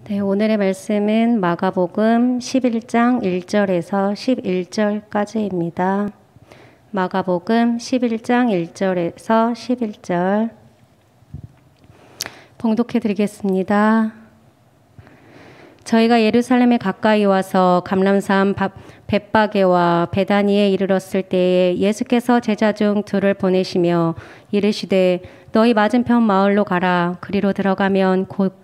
네, 오늘의 말씀은 마가복음 11장 1절에서 11절까지입니다. 마가복음 11장 1절에서 11절 봉독해 드리겠습니다. 저희가 예루살렘에 가까이 와서 감람산 벳바게와 베다니에 이르렀을 때에 예수께서 제자 중 둘을 보내시며 이르시되 너희 맞은편 마을로 가라. 그리로 들어가면 곧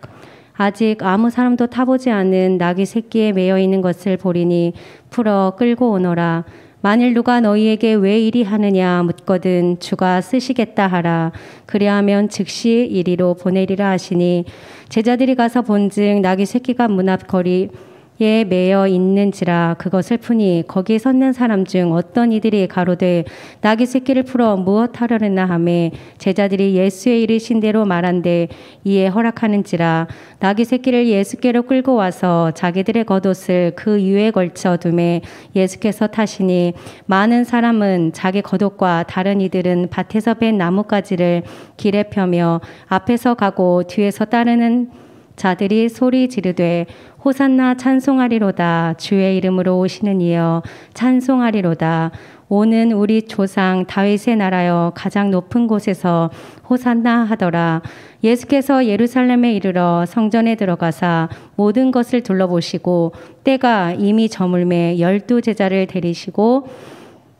아직 아무 사람도 타보지 않은 나귀 새끼에 매여 있는 것을 보리니 풀어 끌고 오너라. 만일 누가 너희에게 왜 이리 하느냐 묻거든 주가 쓰시겠다 하라. 그리하면 즉시 이리로 보내리라 하시니 제자들이 가서 본즉 나귀 새끼가 문 앞 거리에 매여 있는지라. 그것을 푸니 거기에 섰는 사람 중 어떤 이들이 가로되 나귀 새끼를 풀어 무엇 하려느냐 하매 제자들이 예수의 이르신 대로 말한대 이에 허락하는지라. 나귀 새끼를 예수께로 끌고 와서 자기들의 겉옷을 그 위에 걸쳐 두매 예수께서 타시니 많은 사람은 자기 겉옷과 다른 이들은 밭에서 벤 나뭇가지를 길에 펴며 앞에서 가고 뒤에서 따르는 자들이 소리 지르되 호산나 찬송하리로다. 주의 이름으로 오시는 이여 찬송하리로다. 오는 우리 조상 다윗의 나라여 가장 높은 곳에서 호산나 하더라. 예수께서 예루살렘에 이르러 성전에 들어가사 모든 것을 둘러보시고 때가 이미 저물매 12 제자를 데리시고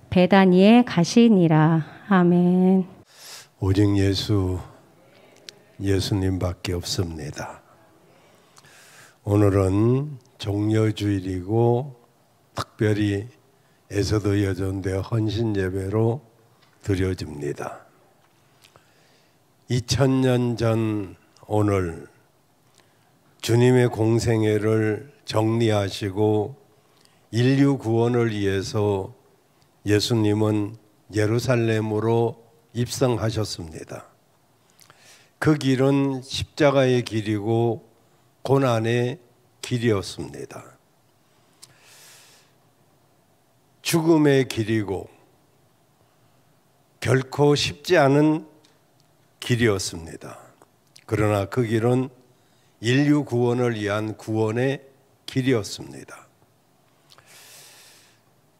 베다니에 가시니라. 아멘. 오직 예수님밖에 없습니다. 오늘은 종려주일이고 특별히 에서도 여전대 헌신 예배로 드려집니다. 2000년 전 오늘 주님의 공생애를 정리하시고 인류 구원을 위해서 예수님은 예루살렘으로 입성하셨습니다. 그 길은 십자가의 길이고 고난의 길이었습니다. 죽음의 길이고 결코 쉽지 않은 길이었습니다. 그러나 그 길은 인류 구원을 위한 구원의 길이었습니다.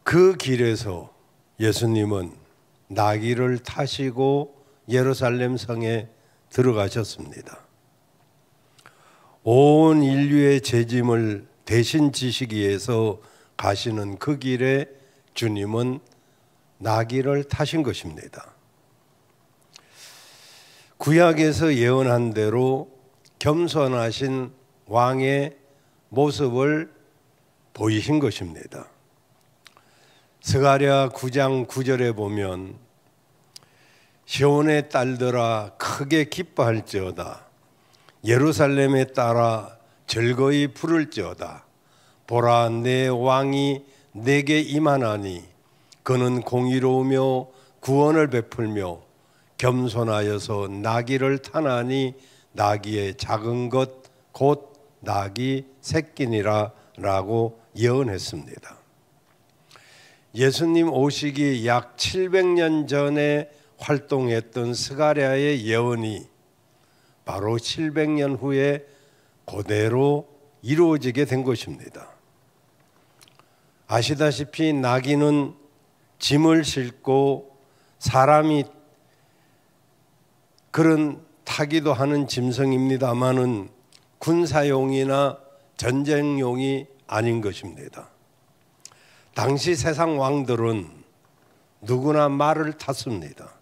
그 길에서 예수님은 나귀를 타시고 예루살렘 성에 들어가셨습니다. 온 인류의 죄짐을 대신 지시기 위해서 가시는 그 길에 주님은 나귀를 타신 것입니다. 구약에서 예언한 대로 겸손하신 왕의 모습을 보이신 것입니다. 스가랴 9장 9절에 보면 시온의 딸들아 크게 기뻐할지어다. 예루살렘에 따라 즐거이 부를지어다. 보라 내 왕이 내게 임하나니 그는 공의로우며 구원을 베풀며 겸손하여서 나귀를 타나니 나귀의 작은 것 곧 나귀 새끼니라 라고 예언했습니다. 예수님 오시기 약 700년 전에 활동했던 스가랴의 예언이 바로 700년 후에 그대로 이루어지게 된 것입니다. 아시다시피 나귀는 짐을 싣고 사람이 그런 타기도 하는 짐승입니다마는 군사용이나 전쟁용이 아닌 것입니다. 당시 세상 왕들은 누구나 말을 탔습니다.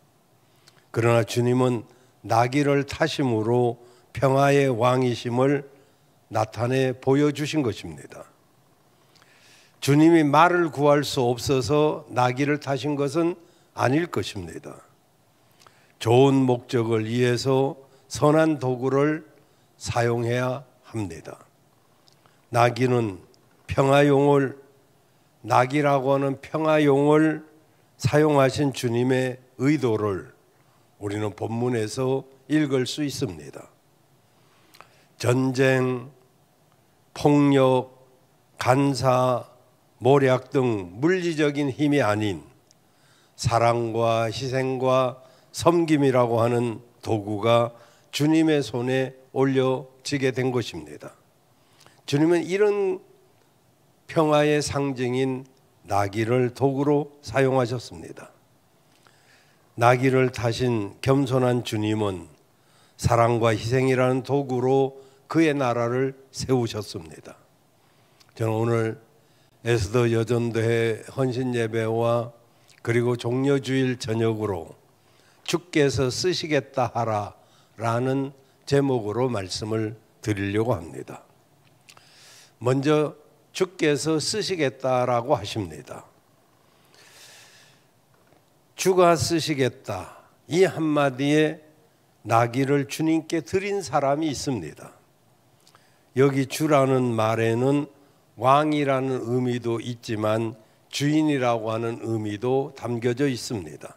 그러나 주님은 나귀를 타심으로 평화의 왕이심을 나타내 보여주신 것입니다. 주님이 말을 구할 수 없어서 나귀를 타신 것은 아닐 것입니다. 좋은 목적을 위해서 선한 도구를 사용해야 합니다. 나귀는 나귀라고 하는 평화용을 사용하신 주님의 의도를 우리는 본문에서 읽을 수 있습니다. 전쟁, 폭력, 간사, 모략 등 물리적인 힘이 아닌 사랑과 희생과 섬김이라고 하는 도구가 주님의 손에 올려지게 된 것입니다. 주님은 이런 평화의 상징인 나귀를 도구로 사용하셨습니다. 나귀를 타신 겸손한 주님은 사랑과 희생이라는 도구로 그의 나라를 세우셨습니다. 저는 오늘 에스더 여전도회 헌신 예배와 그리고 종려주일 저녁으로 주께서 쓰시겠다 하라라는 제목으로 말씀을 드리려고 합니다. 먼저 주께서 쓰시겠다라고 하십니다. 주가 쓰시겠다, 이 한마디에 나귀를 주님께 드린 사람이 있습니다. 여기 주라는 말에는 왕이라는 의미도 있지만 주인이라고 하는 의미도 담겨져 있습니다.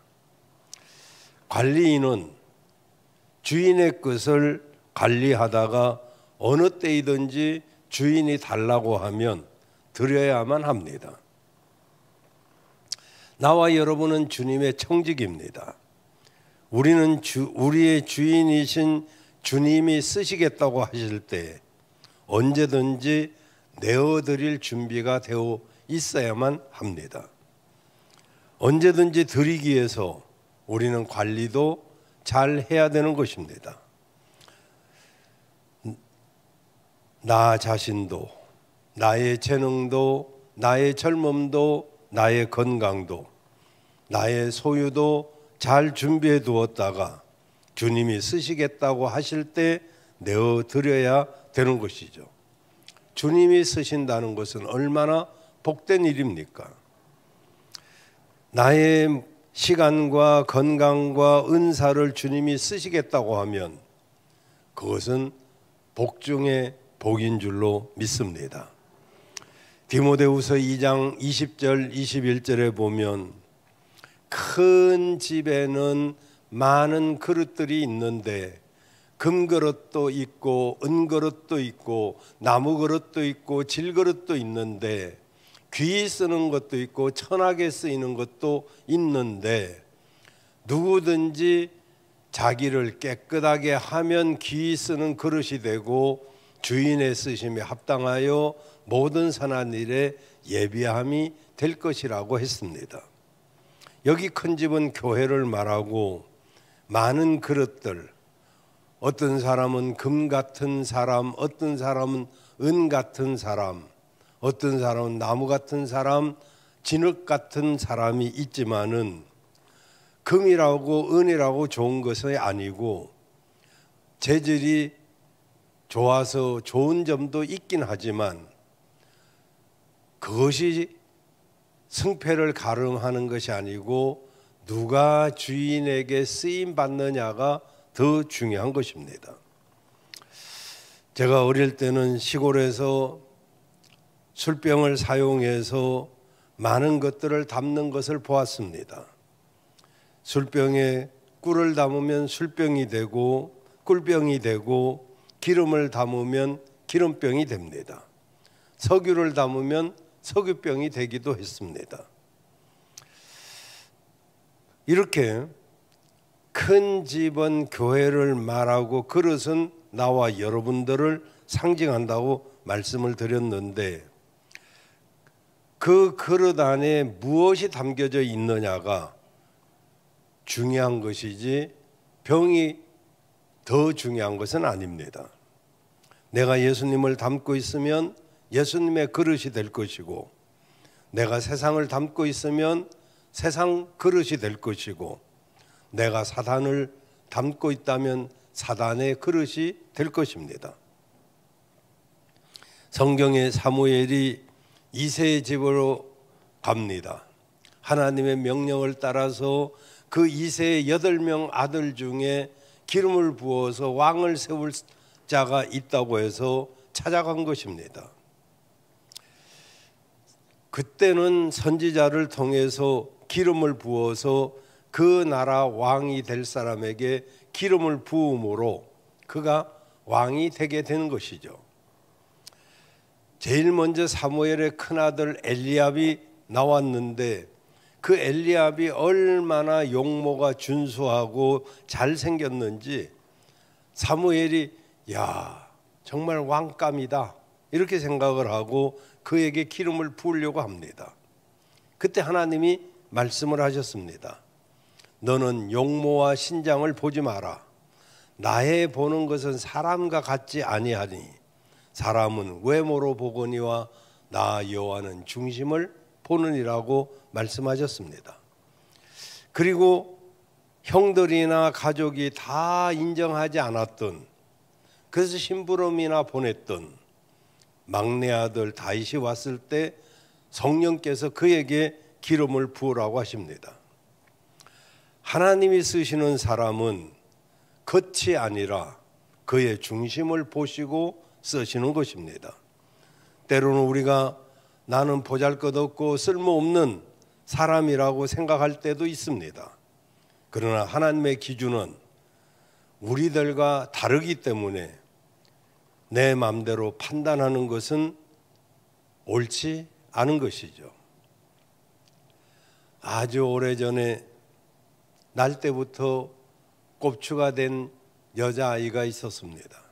관리인은 주인의 것을 관리하다가 어느 때이든지 주인이 달라고 하면 드려야만 합니다. 나와 여러분은 주님의 청직입니다. 우리는 우리의 주인이신 주님이 쓰시겠다고 하실 때 언제든지 내어드릴 준비가 되어 있어야만 합니다. 언제든지 드리기 위해서 우리는 관리도 잘 해야 되는 것입니다. 나 자신도, 나의 재능도, 나의 젊음도, 나의 건강도, 나의 소유도 잘 준비해 두었다가 주님이 쓰시겠다고 하실 때 내어드려야 되는 것이죠. 주님이 쓰신다는 것은 얼마나 복된 일입니까? 나의 시간과 건강과 은사를 주님이 쓰시겠다고 하면 그것은 복 중에 복인 줄로 믿습니다. 디모데후서 2장 20절 21절에 보면 큰 집에는 많은 그릇들이 있는데 금그릇도 있고 은그릇도 있고 나무그릇도 있고 질그릇도 있는데 귀히 쓰는 것도 있고 천하게 쓰이는 것도 있는데 누구든지 자기를 깨끗하게 하면 귀히 쓰는 그릇이 되고 주인의 쓰심에 합당하여 모든 선한 일에 예비함이 될 것이라고 했습니다. 여기 큰 집은 교회를 말하고 많은 그릇들, 어떤 사람은 금 같은 사람, 어떤 사람은 은 같은 사람, 어떤 사람은 나무 같은 사람, 진흙 같은 사람이 있지만은 금이라고 은이라고 좋은 것은 아니고 재질이 좋아서 좋은 점도 있긴 하지만 그것이 승패를 가름하는 것이 아니고 누가 주인에게 쓰임 받느냐가 더 중요한 것입니다. 제가 어릴 때는 시골에서 술병을 사용해서 많은 것들을 담는 것을 보았습니다. 술병에 꿀을 담으면 술병이 되고 꿀병이 되고 기름을 담으면 기름병이 됩니다. 석유를 담으면 석유병이 되기도 했습니다. 이렇게 큰 집은 교회를 말하고 그릇은 나와 여러분들을 상징한다고 말씀을 드렸는데 그 그릇 안에 무엇이 담겨져 있느냐가 중요한 것이지 병이 더 중요한 것은 아닙니다. 내가 예수님을 담고 있으면 예수님의 그릇이 될 것이고 내가 세상을 담고 있으면 세상 그릇이 될 것이고 내가 사단을 담고 있다면 사단의 그릇이 될 것입니다. 성경에 사무엘이 이새의 집으로 갑니다. 하나님의 명령을 따라서 그 이새의 8명 아들 중에 기름을 부어서 왕을 세울 자가 있다고 해서 찾아간 것입니다. 그때는 선지자를 통해서 기름을 부어서 그 나라 왕이 될 사람에게 기름을 부음으로 그가 왕이 되게 되는 것이죠. 제일 먼저 사무엘의 큰아들 엘리압이 나왔는데 그 엘리압이 얼마나 용모가 준수하고 잘생겼는지 사무엘이 야 정말 왕감이다 이렇게 생각을 하고 그에게 기름을 부으려고 합니다. 그때 하나님이 말씀을 하셨습니다. 너는 용모와 신장을 보지 마라. 나의 보는 것은 사람과 같지 아니하니 사람은 외모로 보거니와 나 여호와는 중심을 보느니라고 말씀하셨습니다. 그리고 형들이나 가족이 다 인정하지 않았던, 그래서 심부름이나 보냈던 막내 아들 다윗이 왔을 때 성령께서 그에게 기름을 부으라고 하십니다. 하나님이 쓰시는 사람은 겉이 아니라 그의 중심을 보시고 쓰시는 것입니다. 때로는 우리가 나는 보잘것없고 쓸모없는 사람이라고 생각할 때도 있습니다. 그러나 하나님의 기준은 우리들과 다르기 때문에 내 마음대로 판단하는 것은 옳지 않은 것이죠. 아주 오래전에 날 때부터 꼽추가 된 여자아이가 있었습니다.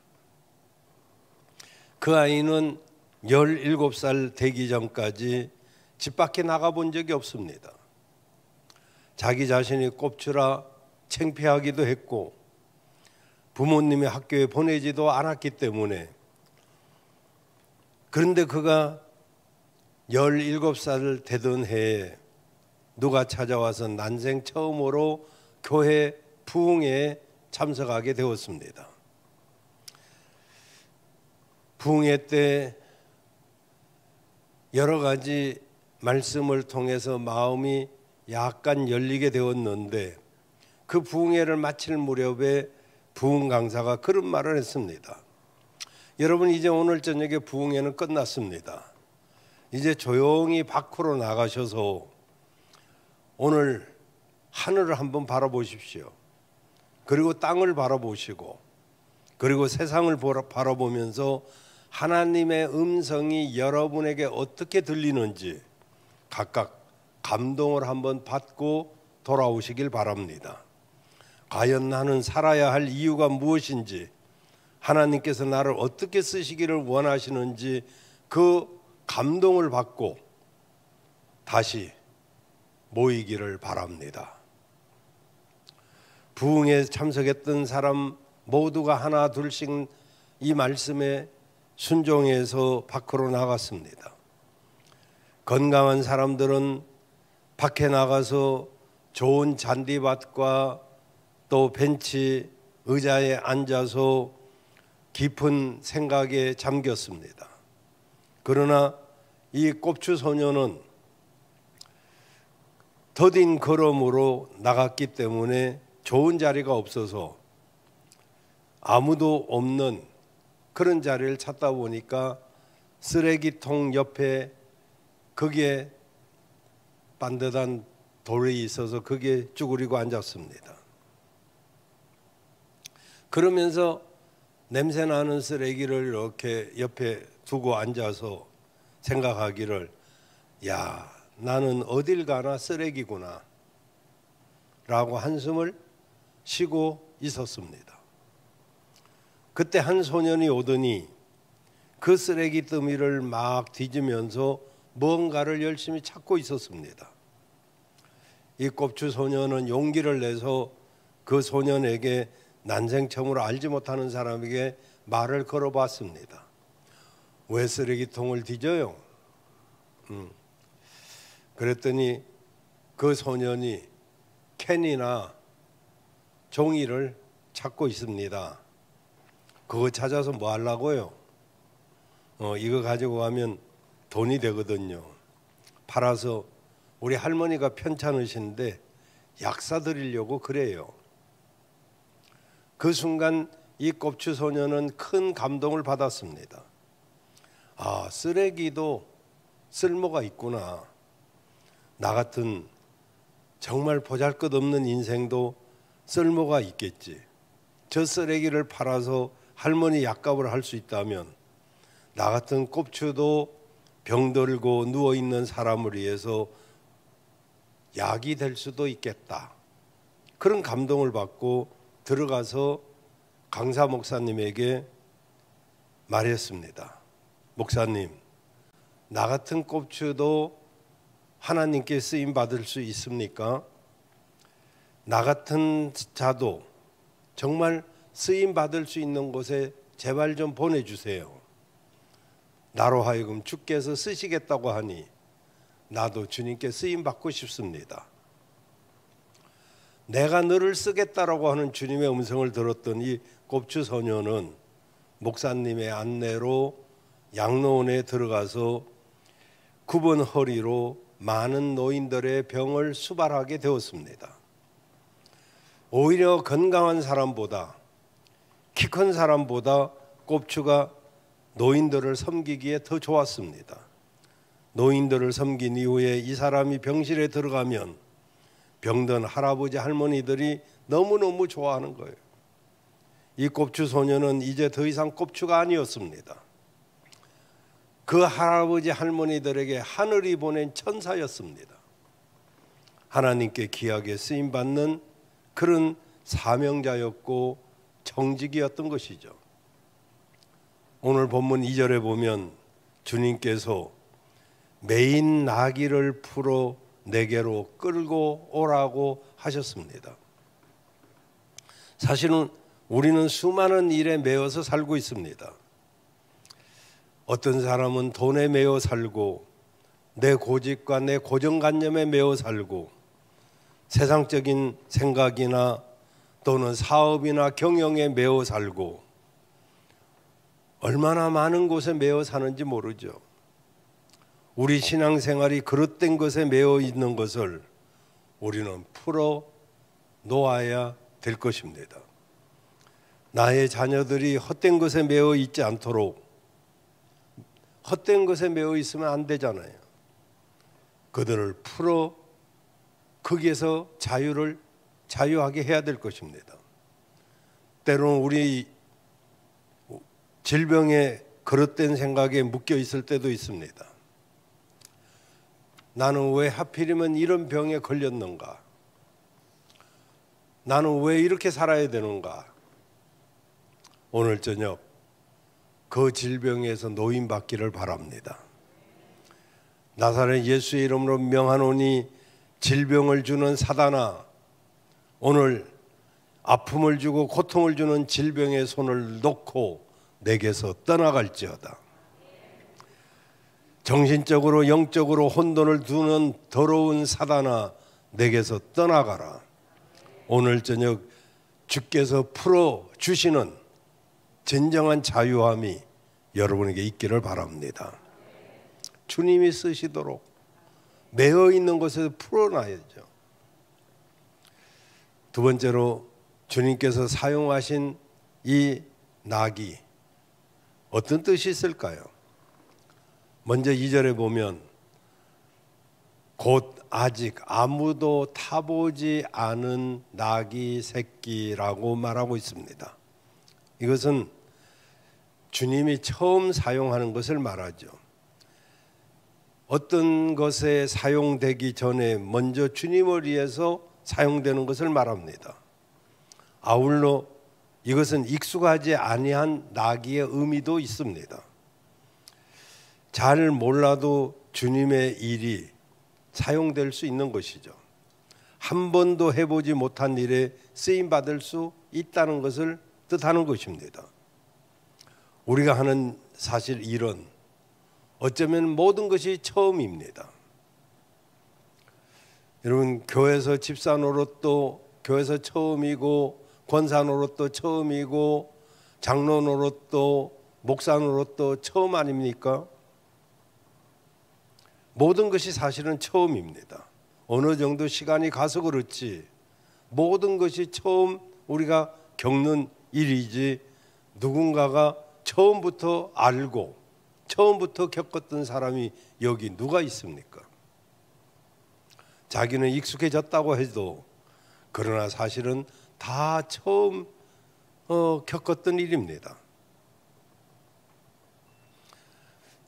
그 아이는 17살 되기 전까지 집 밖에 나가본 적이 없습니다. 자기 자신이 꼽추라 창피하기도 했고 부모님이 학교에 보내지도 않았기 때문에, 그런데 그가 17살 되던 해에 누가 찾아와서 난생 처음으로 교회 부흥회에 참석하게 되었습니다. 부흥회 때 여러 가지 말씀을 통해서 마음이 약간 열리게 되었는데, 그 부흥회를 마칠 무렵에 부흥 강사가 그런 말을 했습니다. 여러분, 이제 오늘 저녁에 부흥회는 끝났습니다. 이제 조용히 밖으로 나가셔서 오늘 하늘을 한번 바라보십시오. 그리고 땅을 바라보시고, 그리고 세상을 바라보면서 하나님의 음성이 여러분에게 어떻게 들리는지 각각 감동을 한번 받고 돌아오시길 바랍니다. 과연 나는 살아야 할 이유가 무엇인지, 하나님께서 나를 어떻게 쓰시기를 원하시는지 그 감동을 받고 다시 모이기를 바랍니다. 부흥에 참석했던 사람 모두가 하나 둘씩 이 말씀에 순종해서 밖으로 나갔습니다. 건강한 사람들은 밖에 나가서 좋은 잔디밭과 또 벤치, 의자에 앉아서 깊은 생각에 잠겼습니다. 그러나 이 꼽추 소녀는 더딘 걸음으로 나갔기 때문에 좋은 자리가 없어서 아무도 없는 그런 자리를 찾다 보니까 쓰레기통 옆에 거기에 반듯한 돌이 있어서 거기에 쭈그리고 앉았습니다. 그러면서 냄새나는 쓰레기를 이렇게 옆에 두고 앉아서 생각하기를, 야, 나는 어딜 가나 쓰레기구나 라고 한숨을 쉬고 있었습니다. 그때 한 소년이 오더니 그 쓰레기 더미를 막 뒤지면서 뭔가를 열심히 찾고 있었습니다. 이 꼽추 소년은 용기를 내서 그 소년에게 난생 처음으로 알지 못하는 사람에게 말을 걸어봤습니다. 왜 쓰레기통을 뒤져요? 그랬더니 그 소년이 캔이나 종이를 찾고 있습니다. 그거 찾아서 뭐 하려고요? 이거 가지고 가면 돈이 되거든요. 팔아서 우리 할머니가 편찮으신데 약 사드리려고 그래요. 그 순간 이 꼽추 소녀는 큰 감동을 받았습니다. 아, 쓰레기도 쓸모가 있구나. 나 같은 정말 보잘것없는 인생도 쓸모가 있겠지. 저 쓰레기를 팔아서 할머니 약값을 할 수 있다면 나 같은 꼽추도 병들고 누워있는 사람을 위해서 약이 될 수도 있겠다. 그런 감동을 받고 들어가서 강사 목사님에게 말했습니다. 목사님, 나 같은 꼽추도 하나님께 쓰임 받을 수 있습니까? 나 같은 자도 정말 쓰임 받을 수 있는 곳에 제발 좀 보내주세요. 나로 하여금 주께서 쓰시겠다고 하니 나도 주님께 쓰임 받고 싶습니다. 내가 너를 쓰겠다라고 하는 주님의 음성을 들었던 이 꼽추 소녀는 목사님의 안내로 양로원에 들어가서 굽은 허리로 많은 노인들의 병을 수발하게 되었습니다. 오히려 건강한 사람보다, 키 큰 사람보다 꼽추가 노인들을 섬기기에 더 좋았습니다. 노인들을 섬긴 이후에 이 사람이 병실에 들어가면 병든 할아버지 할머니들이 너무너무 좋아하는 거예요. 이 꼽추 소녀는 이제 더 이상 꼽추가 아니었습니다. 그 할아버지 할머니들에게 하늘이 보낸 천사였습니다. 하나님께 귀하게 쓰임받는 그런 사명자였고 정직이었던 것이죠. 오늘 본문 2절에 보면 주님께서 매인 나귀를 풀어 내게로 끌고 오라고 하셨습니다. 사실은 우리는 수많은 일에 매여서 살고 있습니다. 어떤 사람은 돈에 매여 살고, 내 고집과 내 고정관념에 매여 살고, 세상적인 생각이나 또는 사업이나 경영에 매여 살고, 얼마나 많은 곳에 매여 사는지 모르죠. 우리 신앙생활이 그릇된 것에 매여 있는 것을 우리는 풀어 놓아야 될 것입니다. 나의 자녀들이 헛된 것에 매여 있지 않도록, 헛된 것에 매여 있으면 안 되잖아요. 그들을 풀어 거기에서 자유하게 해야 될 것입니다. 때로는 우리 질병에 그릇된 생각에 묶여 있을 때도 있습니다. 나는 왜 하필이면 이런 병에 걸렸는가? 나는 왜 이렇게 살아야 되는가? 오늘 저녁 그 질병에서 노임받기를 바랍니다. 나사렛 예수의 이름으로 명하노니 질병을 주는 사단아, 오늘 아픔을 주고 고통을 주는 질병의 손을 놓고 내게서 떠나갈지어다. 정신적으로 영적으로 혼돈을 두는 더러운 사단아, 내게서 떠나가라. 오늘 저녁 주께서 풀어주시는 진정한 자유함이 여러분에게 있기를 바랍니다. 주님이 쓰시도록 매여 있는 곳에서 풀어놔야죠. 두 번째로 주님께서 사용하신 이 낙이 어떤 뜻이 있을까요? 먼저 2절에 보면 곧 아직 아무도 타보지 않은 낙이 새끼라고 말하고 있습니다. 이것은 주님이 처음 사용하는 것을 말하죠. 어떤 것에 사용되기 전에 먼저 주님을 위해서 사용되는 것을 말합니다. 아울러 이것은 익숙하지 아니한 나귀의 의미도 있습니다. 잘 몰라도 주님의 일이 사용될 수 있는 것이죠. 한 번도 해보지 못한 일에 쓰임받을 수 있다는 것을 뜻하는 것입니다. 우리가 하는 사실 일은 어쩌면 모든 것이 처음입니다. 여러분, 교회에서 집사 노릇도 교회에서 처음이고, 권사 노릇도 처음이고, 장로 노릇도 목사 노릇도 처음 아닙니까? 모든 것이 사실은 처음입니다. 어느 정도 시간이 가서 그렇지 모든 것이 처음 우리가 겪는 일이지, 누군가가 처음부터 알고 처음부터 겪었던 사람이 여기 누가 있습니까? 자기는 익숙해졌다고 해도 그러나 사실은 다 처음 겪었던 일입니다.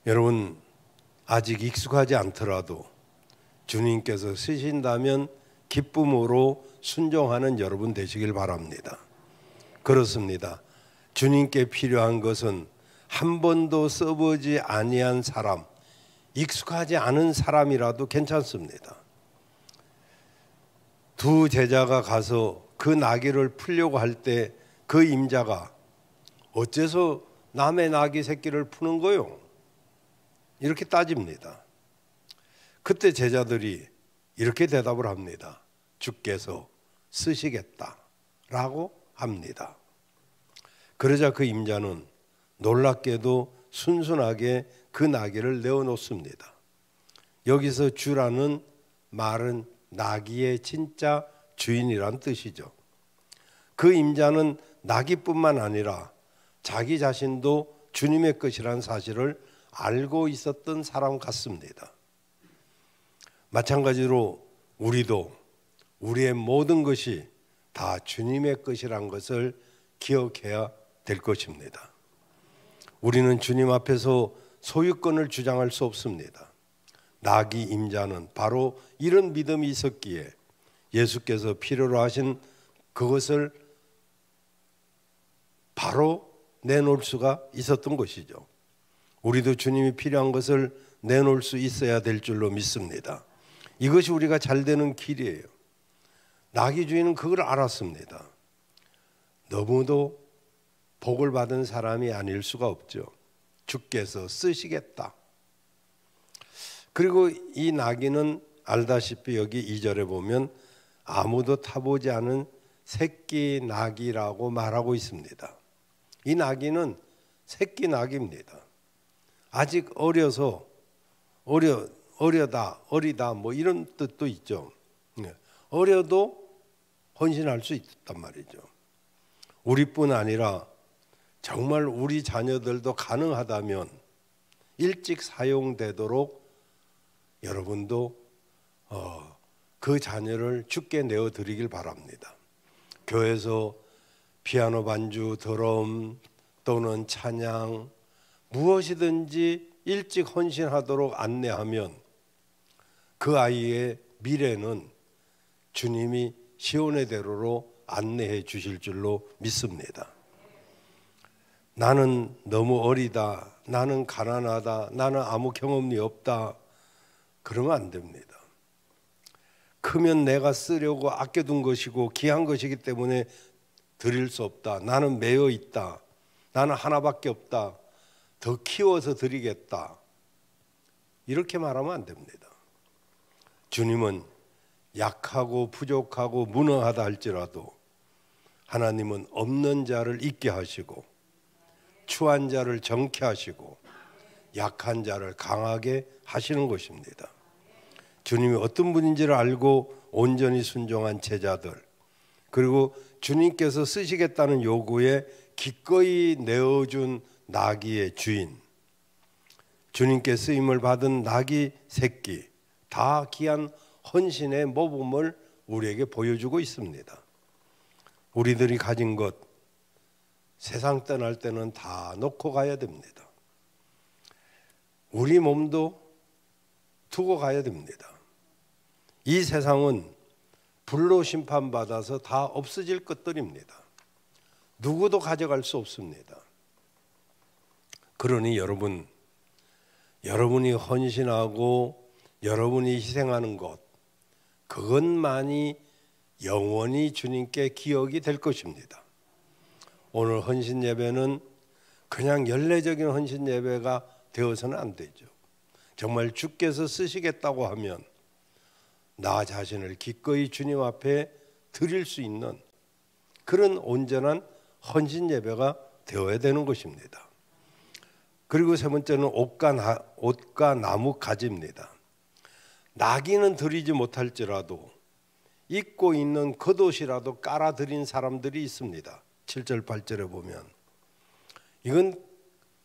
여러분, 아직 익숙하지 않더라도 주님께서 쓰신다면 기쁨으로 순종하는 여러분 되시길 바랍니다. 그렇습니다. 주님께 필요한 것은 한 번도 써보지 아니한 사람, 익숙하지 않은 사람이라도 괜찮습니다. 두 제자가 가서 그 나귀를 풀려고 할 때 그 임자가 어째서 남의 나귀 새끼를 푸는 거요? 이렇게 따집니다. 그때 제자들이 이렇게 대답을 합니다. 주께서 쓰시겠다라고 합니다. 그러자 그 임자는 놀랍게도 순순하게 그 나귀를 내어놓습니다. 여기서 주라는 말은 나귀의 진짜 주인이란 뜻이죠. 그 임자는 나귀뿐만 아니라 자기 자신도 주님의 것이란 사실을 알고 있었던 사람 같습니다. 마찬가지로 우리도 우리의 모든 것이 다 주님의 것이란 것을 기억해야 될 것입니다. 우리는 주님 앞에서 소유권을 주장할 수 없습니다. 나귀 임자는 바로 이런 믿음이 있었기에 예수께서 필요로 하신 그것을 바로 내놓을 수가 있었던 것이죠. 우리도 주님이 필요한 것을 내놓을 수 있어야 될 줄로 믿습니다. 이것이 우리가 잘 되는 길이에요. 나귀 주인은 그걸 알았습니다. 너무도 복을 받은 사람이 아닐 수가 없죠. 주께서 쓰시겠다. 그리고 이 나귀는 알다시피 여기 2절에 보면 아무도 타보지 않은 새끼 나귀라고 말하고 있습니다. 이 나귀는 새끼 나귀입니다. 아직 어려서 어리다 뭐 이런 뜻도 있죠. 어려도 헌신할 수 있단 말이죠. 우리뿐 아니라 정말 우리 자녀들도 가능하다면 일찍 사용되도록 여러분도 그 자녀를 주께 내어드리길 바랍니다. 교회에서 피아노 반주, 드럼 또는 찬양 무엇이든지 일찍 헌신하도록 안내하면 그 아이의 미래는 주님이 시온의 대로로 안내해 주실 줄로 믿습니다. 나는 너무 어리다, 나는 가난하다, 나는 아무 경험이 없다, 그러면 안 됩니다. 크면 내가 쓰려고 아껴둔 것이고 귀한 것이기 때문에 드릴 수 없다, 나는 매여 있다, 나는 하나밖에 없다, 더 키워서 드리겠다, 이렇게 말하면 안 됩니다. 주님은 약하고 부족하고 무능하다 할지라도 하나님은 없는 자를 있게 하시고 추한 자를 정케 하시고 약한 자를 강하게 하시는 것입니다. 주님이 어떤 분인지를 알고 온전히 순종한 제자들, 그리고 주님께서 쓰시겠다는 요구에 기꺼이 내어준 나귀의 주인, 주님께 쓰임을 받은 나귀 새끼, 다 귀한 헌신의 모범을 우리에게 보여주고 있습니다. 우리들이 가진 것 세상 떠날 때는 다 놓고 가야 됩니다. 우리 몸도 두고 가야 됩니다. 이 세상은 불로 심판받아서 다 없어질 것들입니다. 누구도 가져갈 수 없습니다. 그러니 여러분이 헌신하고 여러분이 희생하는 것, 그것만이 영원히 주님께 기억이 될 것입니다. 오늘 헌신 예배는 그냥 연례적인 헌신 예배가 되어서는 안 되죠. 정말 주께서 쓰시겠다고 하면 나 자신을 기꺼이 주님 앞에 드릴 수 있는 그런 온전한 헌신 예배가 되어야 되는 것입니다. 그리고 세 번째는 옷과 나무 가지입니다. 나귀는 드리지 못할지라도 입고 있는 겉옷이라도 깔아드린 사람들이 있습니다. 7절 8절에 보면 이건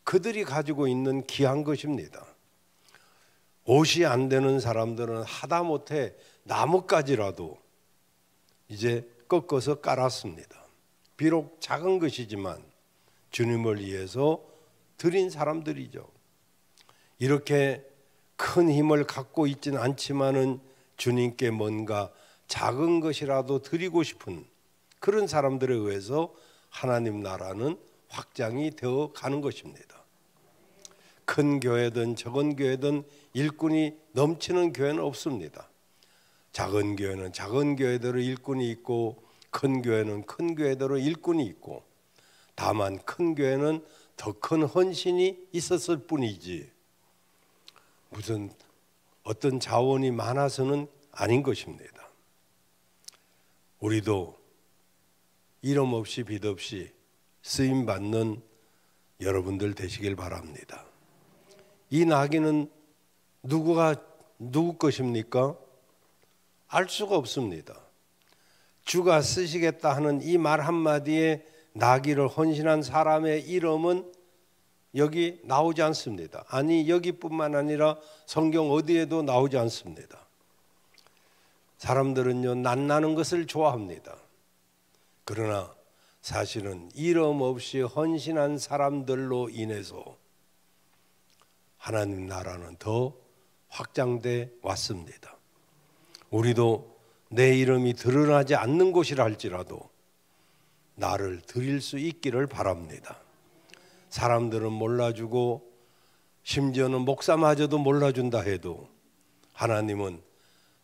그들이 가지고 있는 귀한 것입니다. 옷이 안 되는 사람들은 하다못해 나뭇가지라도 이제 꺾어서 깔았습니다. 비록 작은 것이지만 주님을 위해서 드린 사람들이죠. 이렇게 큰 힘을 갖고 있지는 않지만은 주님께 뭔가 작은 것이라도 드리고 싶은 그런 사람들에 의해서 하나님 나라는 확장이 되어 가는 것입니다. 큰 교회든 적은 교회든 일꾼이 넘치는 교회는 없습니다. 작은 교회는 작은 교회대로 일꾼이 있고 큰 교회는 큰 교회대로 일꾼이 있고, 다만 큰 교회는 더 큰 헌신이 있었을 뿐이지 무슨 어떤 자원이 많아서는 아닌 것입니다. 우리도 이름 없이 빚 없이 쓰임 받는 여러분들 되시길 바랍니다. 이 나귀는 누구 것입니까? 알 수가 없습니다. 주가 쓰시겠다 하는 이 말 한마디에 나귀를 헌신한 사람의 이름은 여기 나오지 않습니다. 아니, 여기뿐만 아니라 성경 어디에도 나오지 않습니다. 사람들은요, 낯나는 것을 좋아합니다. 그러나 사실은 이름 없이 헌신한 사람들로 인해서 하나님 나라는 더 확장돼 왔습니다. 우리도 내 이름이 드러나지 않는 곳이라 할지라도 나를 드릴 수 있기를 바랍니다. 사람들은 몰라주고 심지어는 목사마저도 몰라준다 해도 하나님은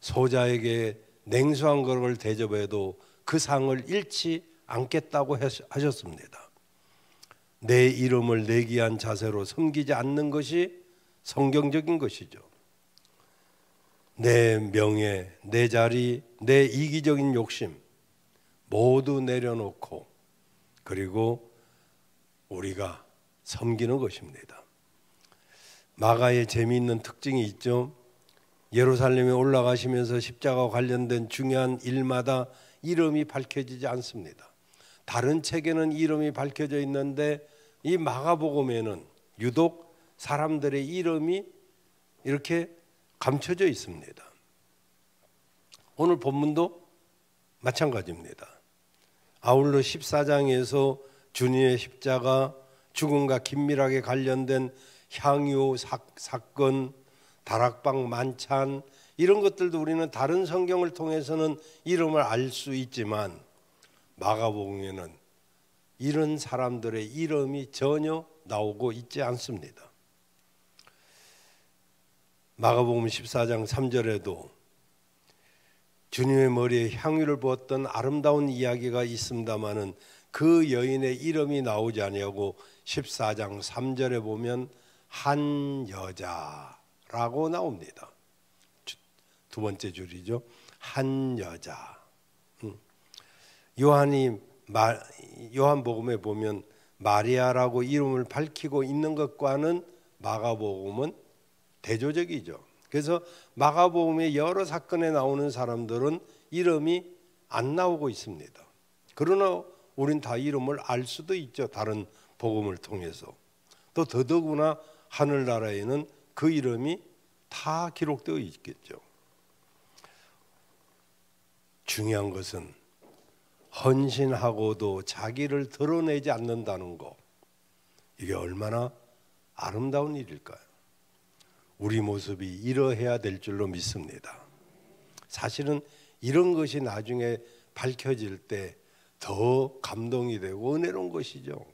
소자에게 냉수한 것을 대접해도 그 상을 잃지 않겠다고 하셨습니다. 내 이름을 내기한 자세로 섬기지 않는 것이 성경적인 것이죠. 내 명예, 내 자리, 내 이기적인 욕심 모두 내려놓고 그리고 우리가 섬기는 것입니다. 마가의 재미있는 특징이 있죠. 예루살렘에 올라가시면서 십자가와 관련된 중요한 일마다 이름이 밝혀지지 않습니다. 다른 책에는 이름이 밝혀져 있는데 이 마가복음에는 유독 사람들의 이름이 이렇게 감춰져 있습니다. 오늘 본문도 마찬가지입니다. 아울러 14장에서 주님의 십자가, 죽음과 긴밀하게 관련된 향유 사건, 다락방 만찬 이런 것들도 우리는 다른 성경을 통해서는 이름을 알 수 있지만 마가복음에는 이런 사람들의 이름이 전혀 나오고 있지 않습니다. 마가복음 14장 3절에도 주님의 머리에 향유를 부었던 아름다운 이야기가 있습니다마는 그 여인의 이름이 나오지 아니하고 14장 3절에 보면 한 여자라고 나옵니다. 두 번째 줄이죠. 한 여자. 요한복음에 보면 마리아라고 이름을 밝히고 있는 것과는 마가복음은 대조적이죠. 그래서 마가복음의 여러 사건에 나오는 사람들은 이름이 안 나오고 있습니다. 그러나 우린 다 이름을 알 수도 있죠. 다른 복음을 통해서. 또 더더구나 하늘나라에는 그 이름이 다 기록되어 있겠죠. 중요한 것은 헌신하고도 자기를 드러내지 않는다는 것. 이게 얼마나 아름다운 일일까요? 우리 모습이 이러해야 될 줄로 믿습니다. 사실은 이런 것이 나중에 밝혀질 때 더 감동이 되고 은혜로운 것이죠.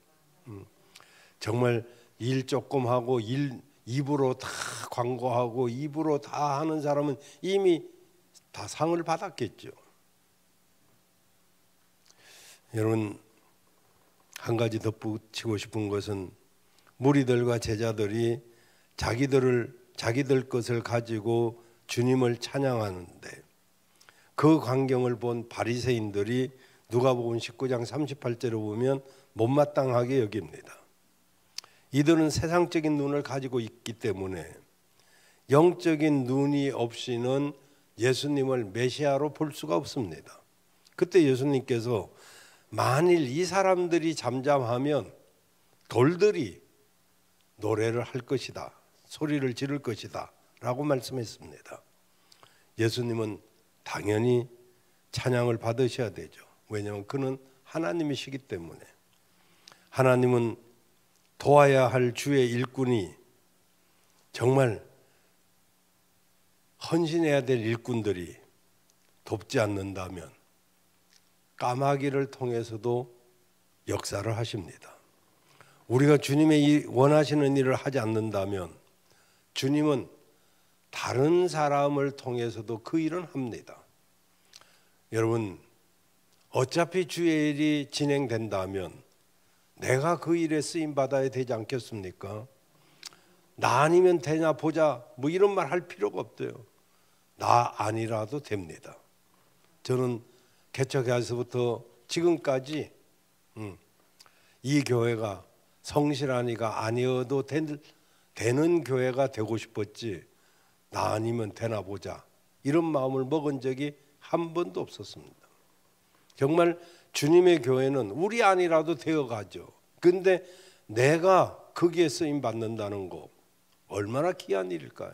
정말 일 조금 하고 입으로 다 광고하고 입으로 다 하는 사람은 이미 다 상을 받았겠죠. 여러분, 한 가지 덧붙이고 싶은 것은 무리들과 제자들이 자기들 것을 가지고 주님을 찬양하는데 그 광경을 본 바리새인들이 누가복음 19장 38절에 보면 못마땅하게 여깁니다. 이들은 세상적인 눈을 가지고 있기 때문에 영적인 눈이 없이는 예수님을 메시아로 볼 수가 없습니다. 그때 예수님께서 만일 이 사람들이 잠잠하면 돌들이 노래를 할 것이다, 소리를 지를 것이다 라고 말씀했습니다. 예수님은 당연히 찬양을 받으셔야 되죠. 왜냐하면 그는 하나님이시기 때문에. 하나님은 도와야 할 주의 일꾼이 정말 헌신해야 될 일꾼들이 돕지 않는다면 까마귀를 통해서도 역사를 하십니다. 우리가 주님의 원하시는 일을 하지 않는다면 주님은 다른 사람을 통해서도 그 일은 합니다. 여러분, 어차피 주의 일이 진행된다면 내가 그 일에 쓰임 받아야 되지 않겠습니까? 나 아니면 되냐 보자 뭐 이런 말 할 필요가 없어요. 나 아니라도 됩니다. 저는 개척해서부터 지금까지 이 교회가 성실하니가 아니어도 되는 교회가 되고 싶었지, 나 아니면 되나 보자 이런 마음을 먹은 적이 한 번도 없었습니다. 정말 주님의 교회는 우리 아니라도 되어가죠. 근데 내가 거기에 쓰임 받는다는 거 얼마나 귀한 일일까요?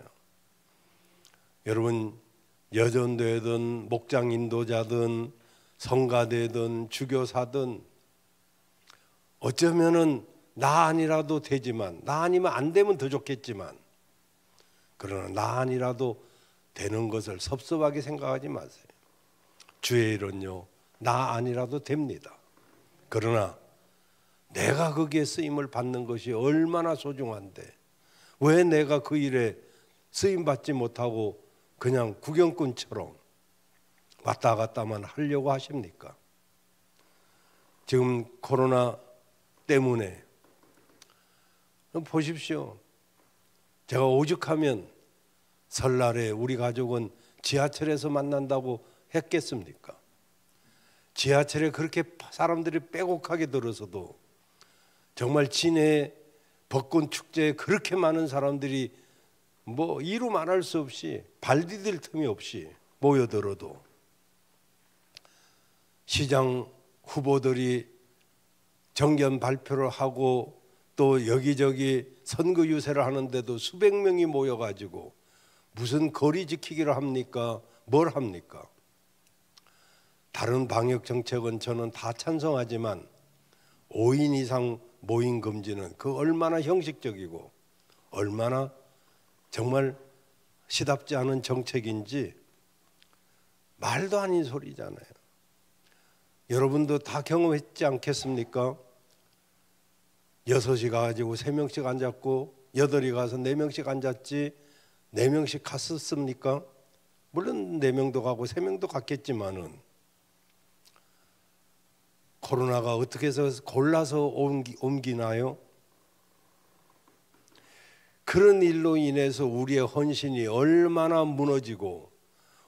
여러분, 여전도든 목장 인도자든 성가대든 주교사든 어쩌면은 나 아니라도 되지만, 나 아니면 안 되면 더 좋겠지만, 그러나 나 아니라도 되는 것을 섭섭하게 생각하지 마세요. 주의 일은요, 나 아니라도 됩니다. 그러나 내가 거기에 쓰임을 받는 것이 얼마나 소중한데 왜 내가 그 일에 쓰임 받지 못하고 그냥 구경꾼처럼 왔다 갔다만 하려고 하십니까? 지금 코로나 때문에 보십시오. 제가 오죽하면 설날에 우리 가족은 지하철에서 만난다고 했겠습니까? 지하철에 그렇게 사람들이 빼곡하게 들어서도 정말 진해 벚꽃 축제에 그렇게 많은 사람들이 뭐 이루 말할 수 없이 발 디딜 틈이 없이 모여들어도 시장 후보들이 정견 발표를 하고 또 여기저기 선거 유세를 하는데도 수백 명이 모여가지고 무슨 거리 지키기를 합니까? 뭘 합니까? 다른 방역 정책은 저는 다 찬성하지만 5인 이상 모임 금지는 그 얼마나 형식적이고 얼마나 정말 시답지 않은 정책인지 말도 아닌 소리잖아요. 여러분도 다 경험했지 않겠습니까? 6이 가가지고 3명씩 앉았고 8이 가서 4명씩 앉았지 4명씩 갔었습니까? 물론 4명도 가고 3명도 갔겠지만은 코로나가 어떻게 해서 골라서 옮기나요? 그런 일로 인해서 우리의 헌신이 얼마나 무너지고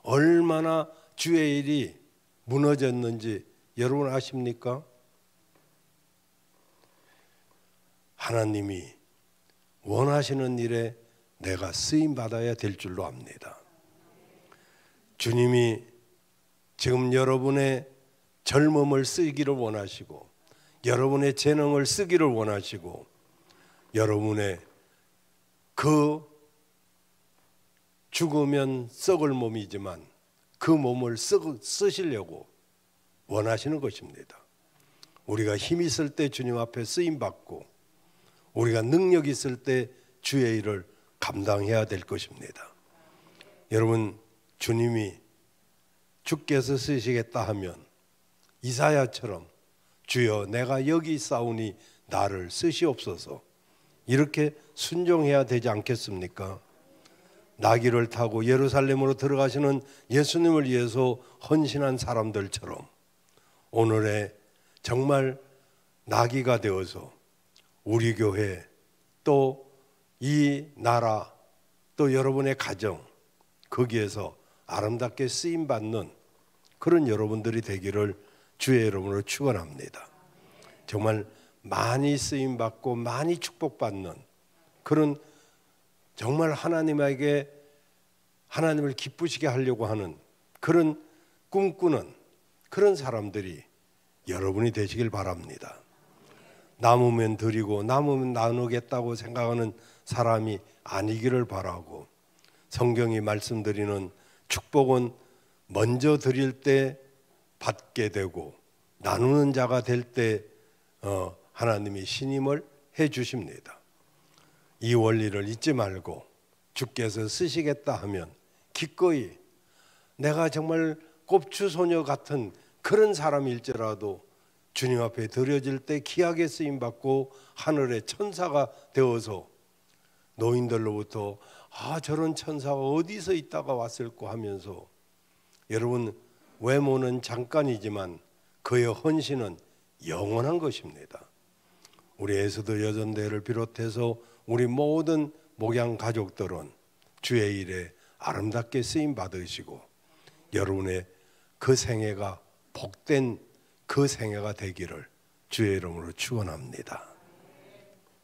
얼마나 주의 일이 무너졌는지 여러분 아십니까? 하나님이 원하시는 일에 내가 쓰임 받아야 될 줄로 압니다. 주님이 지금 여러분의 젊음을 쓰기를 원하시고 여러분의 재능을 쓰기를 원하시고 여러분의 그 죽으면 썩을 몸이지만 그 몸을 쓰시려고 원하시는 것입니다. 우리가 힘 있을 때 주님 앞에 쓰임 받고 우리가 능력 있을 때 주의 일을 감당해야 될 것입니다. 여러분, 주님이 주께서 쓰시겠다 하면 이사야처럼 주여 내가 여기 있사오니 나를 쓰시옵소서 이렇게 순종해야 되지 않겠습니까? 나귀를 타고 예루살렘으로 들어가시는 예수님을 위해서 헌신한 사람들처럼 오늘의 정말 나귀가 되어서 우리 교회 또 이 나라 또 여러분의 가정 거기에서 아름답게 쓰임받는 그런 여러분들이 되기를 주의 이름으로 축원합니다. 정말 많이 쓰임받고 많이 축복받는 그런 정말 하나님에게 하나님을 기쁘시게 하려고 하는 그런 꿈꾸는 그런 사람들이 여러분이 되시길 바랍니다. 남으면 드리고 남으면 나누겠다고 생각하는 사람이 아니기를 바라고 성경이 말씀드리는 축복은 먼저 드릴 때 받게 되고 나누는 자가 될 때 하나님이 신임을 해 주십니다. 이 원리를 잊지 말고 주께서 쓰시겠다 하면 기꺼이 내가 정말 꼽추소녀 같은 그런 사람일지라도 주님 앞에 드려질 때 귀하게 쓰임 받고 하늘의 천사가 되어서 노인들로부터 저런 천사가 어디서 있다가 왔을까 하면서, 여러분, 외모는 잠깐이지만 그의 헌신은 영원한 것입니다. 우리 에스더 여전대를 비롯해서 우리 모든 목양 가족들은 주의 일에 아름답게 쓰임 받으시고 여러분의 그 생애가 복된 그 생애가 되기를 주의 이름으로 축원합니다.